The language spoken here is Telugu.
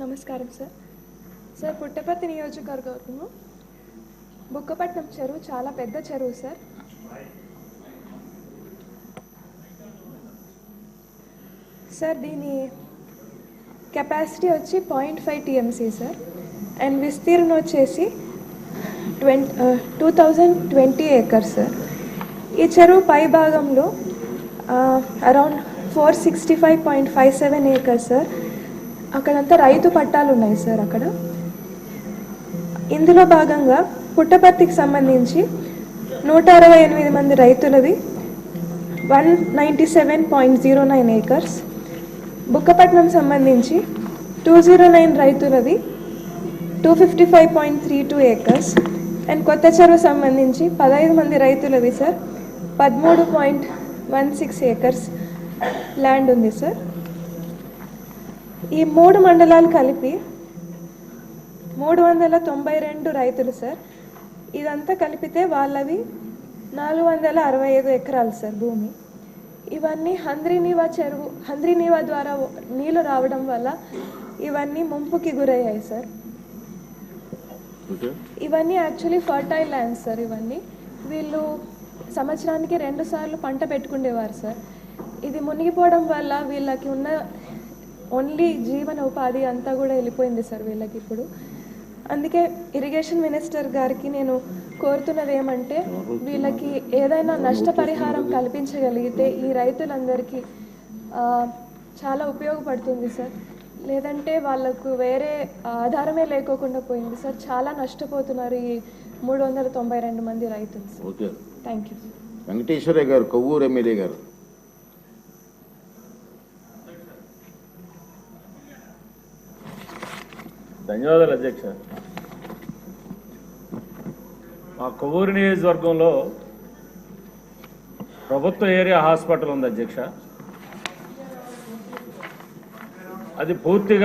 నమస్కారం సార్. సార్, పుట్టపర్తి నియోజకవర్గము బుక్కపట్నం చెరువు చాలా పెద్ద చెరువు సార్. సార్, దీని కెపాసిటీ వచ్చి 0.5 TMC సార్. అండ్ విస్తీర్ణం వచ్చేసి 2020 acres సార్. ఈ చెరువు పై భాగంలో అరౌండ్ 465.57 acres సార్. అక్కడంతా రైతు పట్టాలు ఉన్నాయి సార్. అక్కడ ఇందులో భాగంగా పుట్టపర్తికి సంబంధించి 168 మంది రైతులది 197.09 acres, బుక్కపట్నం సంబంధించి 209 రైతులది 255.32 acres, అండ్ కొత్త చెరువు సంబంధించి 15 మంది రైతులది సార్ 13.16 acres ల్యాండ్ ఉంది సార్. ఈ 3 మండలాలు కలిపి 392 రైతులు సార్. ఇదంతా కలిపితే వాళ్ళవి 465 ఎకరాలు సార్ భూమి. ఇవన్నీ హంద్రీనీవా ద్వారా నీళ్లు రావడం వల్ల ఇవన్నీ ముంపుకి గురయ్యాయి సార్. ఇవన్నీ యాక్చువల్లీ ఫర్టైల్ ల్యాండ్స్ సార్. ఇవన్నీ వీళ్ళు సంవత్సరానికి 2 సార్లు పంట పెట్టుకునేవారు సార్. ఇది మునిగిపోవడం వల్ల వీళ్ళకి ఉన్న ఓన్లీ జీవన ఉపాధి అంతా కూడా వెళ్ళిపోయింది సార్ వీళ్ళకి ఇప్పుడు. అందుకే ఇరిగేషన్ మినిస్టర్ గారికి నేను కోరుతున్నది ఏమంటే, వీళ్ళకి ఏదైనా నష్టపరిహారం కల్పించగలిగితే ఈ రైతులందరికీ చాలా ఉపయోగపడుతుంది సార్. లేదంటే వాళ్ళకు వేరే ఆధారమే లేకోకుండా పోయింది సార్. చాలా నష్టపోతున్నారు ఈ 392 మంది రైతులు సార్. Thank you. వెంకటేశ్వరయ్య గారు, కొవ్వూరు ఎమ్మెల్యే గారు. ధన్యవాదాలు అధ్యక్ష. మా కొవ్వూరు నియోజకవర్గంలో ప్రభుత్వ ఏరియా హాస్పిటల్ ఉంది అధ్యక్ష. అది పూర్తిగా